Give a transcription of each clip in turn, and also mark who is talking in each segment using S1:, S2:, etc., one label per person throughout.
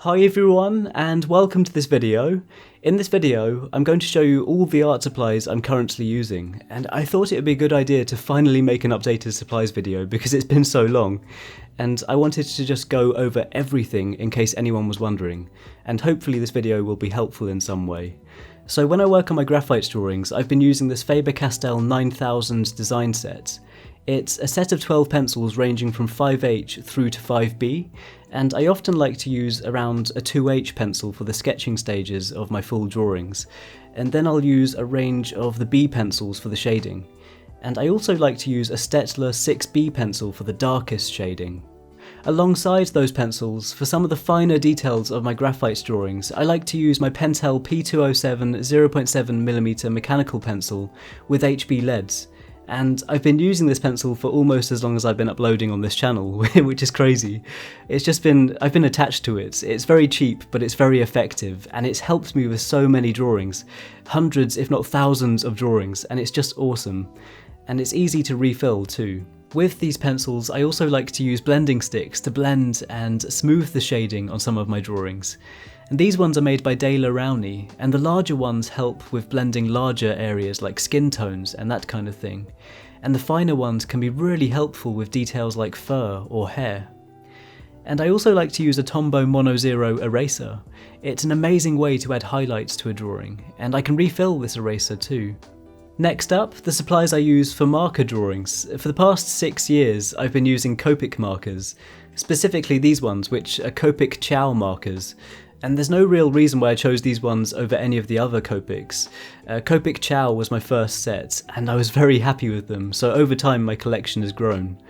S1: Hi everyone, and welcome to this video. In this video, I'm going to show you all the art supplies I'm currently using, and I thought it would be a good idea to finally make an updated supplies video because it's been so long, and I wanted to just go over everything in case anyone was wondering, and hopefully this video will be helpful in some way. So when I work on my graphite drawings, I've been using this Faber-Castell 9000 design set. It's a set of 12 pencils ranging from 5H through to 5B, and I often like to use around a 2H pencil for the sketching stages of my full drawings, and then I'll use a range of the B pencils for the shading. And I also like to use a Staedtler 6B pencil for the darkest shading. Alongside those pencils, for some of the finer details of my graphite drawings, I like to use my Pentel P207 0.7mm mechanical pencil with HB leads. And I've been using this pencil for almost as long as I've been uploading on this channel, which is crazy. I've been attached to it. It's very cheap, but it's very effective, and it's helped me with so many drawings. Hundreds, if not thousands of drawings, and it's just awesome. And it's easy to refill too. With these pencils, I also like to use blending sticks to blend and smooth the shading on some of my drawings. And these ones are made by Rowney, and the larger ones help with blending larger areas like skin tones and that kind of thing. And the finer ones can be really helpful with details like fur or hair. And I also like to use a Tombow Mono Zero eraser. It's an amazing way to add highlights to a drawing, and I can refill this eraser too. Next up, the supplies I use for marker drawings. For the past 6 years, I've been using Copic markers, specifically these ones, which are Copic Ciao markers. And there's no real reason why I chose these ones over any of the other Copics. Copic Ciao was my first set, and I was very happy with them, so over time my collection has grown.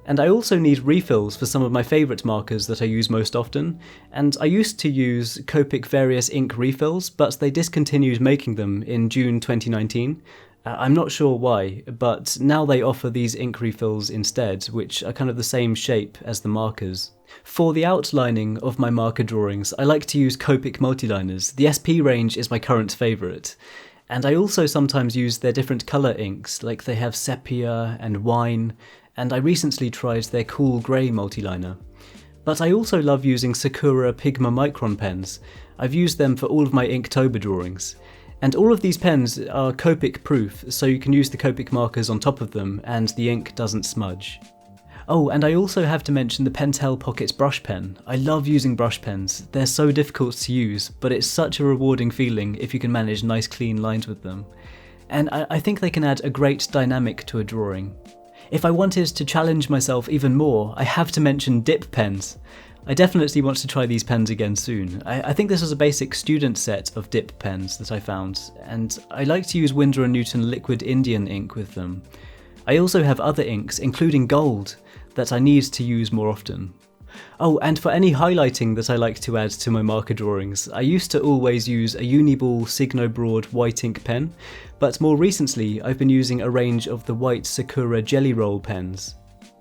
S1: And I also need refills for some of my favourite markers that I use most often, and I used to use Copic various ink refills, but they discontinued making them in June 2019. I'm not sure why, but now they offer these ink refills instead, which are kind of the same shape as the markers. For the outlining of my marker drawings, I like to use Copic Multiliners. The SP range is my current favourite. And I also sometimes use their different colour inks, like they have Sepia and Wine, and I recently tried their Cool Grey Multiliner. But I also love using Sakura Pigma Micron pens. I've used them for all of my Inktober drawings. And all of these pens are Copic proof, so you can use the Copic markers on top of them and the ink doesn't smudge. Oh, and I also have to mention the Pentel Pocket brush pen. I love using brush pens. They're so difficult to use, but it's such a rewarding feeling if you can manage nice clean lines with them. And I think they can add a great dynamic to a drawing. If I wanted to challenge myself even more, I have to mention dip pens. I definitely want to try these pens again soon. I think this was a basic student set of dip pens that I found, and I like to use Winsor & Newton liquid Indian ink with them. I also have other inks, including gold, that I need to use more often. Oh, and for any highlighting that I like to add to my marker drawings, I used to always use a Uni-Ball Signo Broad white ink pen, but more recently I've been using a range of the white Sakura GellyRoll pens.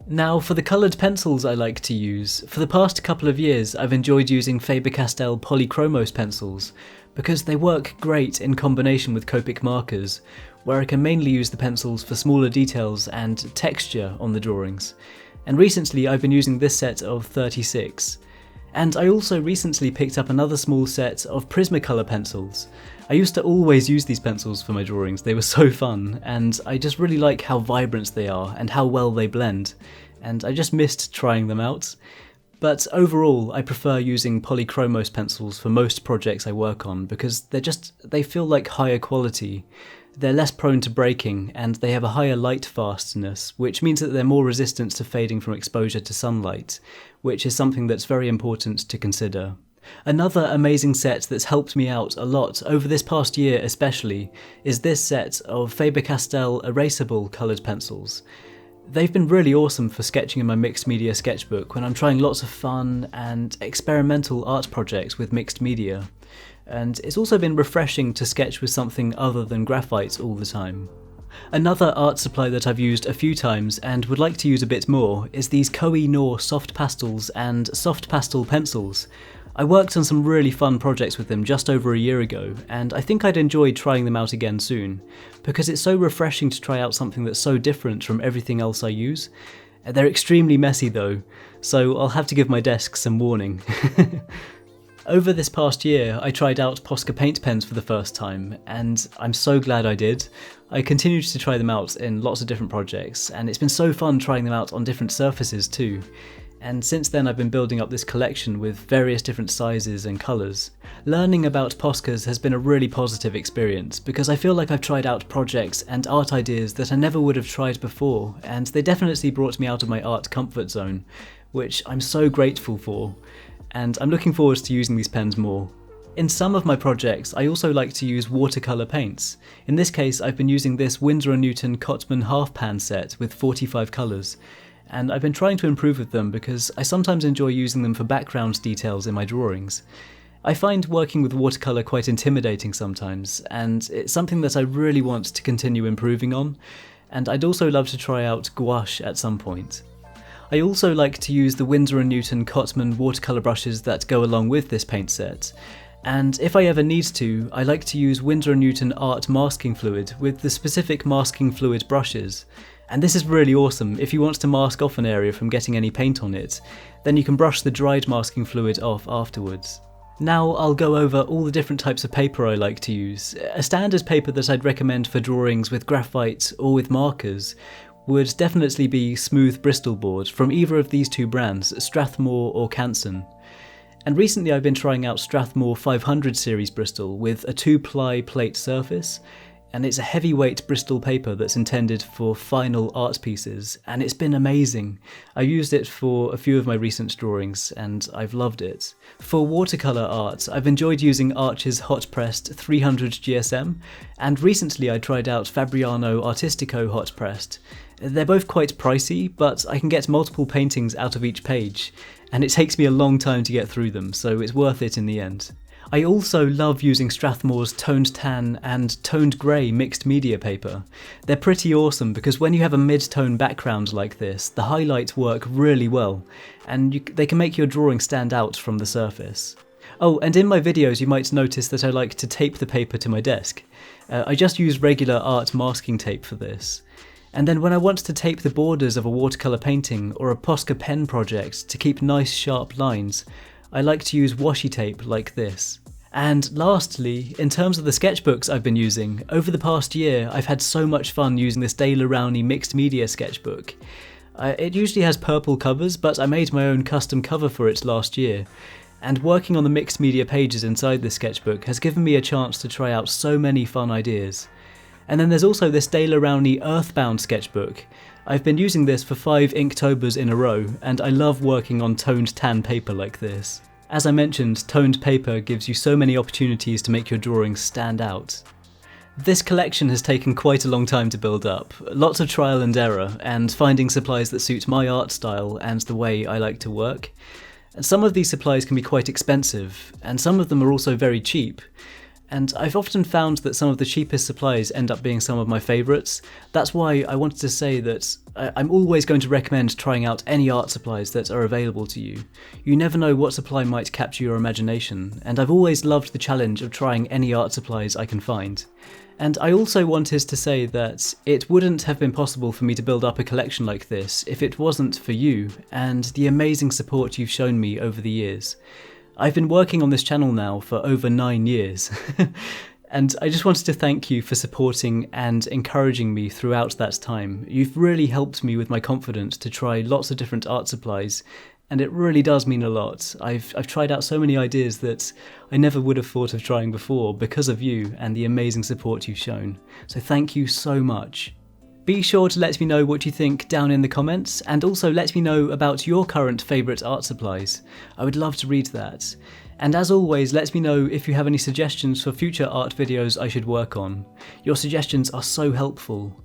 S1: Now for the coloured pencils I like to use, for the past couple of years I've enjoyed using Faber-Castell Polychromos pencils, because they work great in combination with Copic markers, where I can mainly use the pencils for smaller details and texture on the drawings. And recently I've been using this set of 36. And I also recently picked up another small set of Prismacolor pencils. I used to always use these pencils for my drawings, they were so fun, and I just really like how vibrant they are and how well they blend, and I just missed trying them out. But overall, I prefer using Polychromos pencils for most projects I work on because they feel like higher quality. They're less prone to breaking, and they have a higher light fastness, which means that they're more resistant to fading from exposure to sunlight, which is something that's very important to consider. Another amazing set that's helped me out a lot, over this past year especially, is this set of Faber-Castell Erasable coloured pencils. They've been really awesome for sketching in my mixed media sketchbook when I'm trying lots of fun and experimental art projects with mixed media. And it's also been refreshing to sketch with something other than graphite all the time. Another art supply that I've used a few times and would like to use a bit more is these Koh-I-Noor soft pastels and soft pastel pencils. I worked on some really fun projects with them just over a year ago, and I think I'd enjoy trying them out again soon, because it's so refreshing to try out something that's so different from everything else I use. They're extremely messy though, so I'll have to give my desk some warning. Over this past year, I tried out Posca paint pens for the first time, and I'm so glad I did. I continued to try them out in lots of different projects, and it's been so fun trying them out on different surfaces too. And since then I've been building up this collection with various different sizes and colours. Learning about Poscas has been a really positive experience because I feel like I've tried out projects and art ideas that I never would have tried before, and they definitely brought me out of my art comfort zone, which I'm so grateful for, and I'm looking forward to using these pens more. In some of my projects, I also like to use watercolour paints. In this case, I've been using this Winsor & Newton Cotman half pan set with 45 colours. And I've been trying to improve with them because I sometimes enjoy using them for background details in my drawings. I find working with watercolour quite intimidating sometimes, and it's something that I really want to continue improving on, and I'd also love to try out gouache at some point. I also like to use the Winsor & Newton Cotman watercolour brushes that go along with this paint set, and if I ever need to, I like to use Winsor & Newton Art masking fluid with the specific masking fluid brushes. And this is really awesome. If you want to mask off an area from getting any paint on it, then you can brush the dried masking fluid off afterwards. Now I'll go over all the different types of paper I like to use. A standard paper that I'd recommend for drawings with graphite or with markers would definitely be smooth Bristol board from either of these two brands, Strathmore or Canson. And recently I've been trying out Strathmore 500 series Bristol with a 2-ply plate surface, and it's a heavyweight Bristol paper that's intended for final art pieces, and it's been amazing. I used it for a few of my recent drawings, and I've loved it. For watercolour art, I've enjoyed using Arch's hot pressed 300 GSM, and recently I tried out Fabriano Artistico hot pressed. They're both quite pricey, but I can get multiple paintings out of each page, and it takes me a long time to get through them, so it's worth it in the end. I also love using Strathmore's toned tan and toned grey mixed media paper. They're pretty awesome because when you have a mid-tone background like this, the highlights work really well, and they can make your drawing stand out from the surface. Oh, and in my videos you might notice that I like to tape the paper to my desk. I just use regular art masking tape for this. And then when I want to tape the borders of a watercolour painting or a Posca pen project to keep nice sharp lines, I like to use washi tape like this. And lastly, in terms of the sketchbooks I've been using, over the past year I've had so much fun using this Rowney mixed media sketchbook. It usually has purple covers, but I made my own custom cover for it last year, and working on the mixed media pages inside this sketchbook has given me a chance to try out so many fun ideas. And then there's also this Rowney Earthbound sketchbook. I've been using this for 5 Inktober's in a row, and I love working on toned tan paper like this. As I mentioned, toned paper gives you so many opportunities to make your drawings stand out. This collection has taken quite a long time to build up, lots of trial and error, and finding supplies that suit my art style and the way I like to work. And some of these supplies can be quite expensive, and some of them are also very cheap. And I've often found that some of the cheapest supplies end up being some of my favourites. That's why I wanted to say that I'm always going to recommend trying out any art supplies that are available to you. You never know what supply might capture your imagination, and I've always loved the challenge of trying any art supplies I can find. And I also wanted to say that it wouldn't have been possible for me to build up a collection like this if it wasn't for you and the amazing support you've shown me over the years. I've been working on this channel now for over 9 years, and I just wanted to thank you for supporting and encouraging me throughout that time. You've really helped me with my confidence to try lots of different art supplies, and it really does mean a lot. I've tried out so many ideas that I never would have thought of trying before because of you and the amazing support you've shown. So thank you so much. Be sure to let me know what you think down in the comments, and also let me know about your current favourite art supplies. I would love to read that. And as always, let me know if you have any suggestions for future art videos I should work on. Your suggestions are so helpful.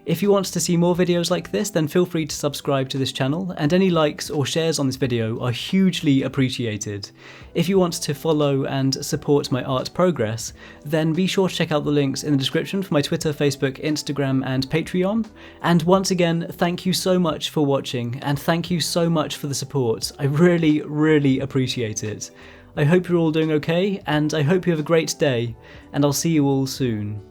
S1: If you want to see more videos like this, then feel free to subscribe to this channel, and any likes or shares on this video are hugely appreciated. If you want to follow and support my art progress, then be sure to check out the links in the description for my Twitter, Facebook, Instagram and Patreon. And once again, thank you so much for watching, and thank you so much for the support. I really appreciate it. I hope you're all doing okay, and I hope you have a great day, and I'll see you all soon.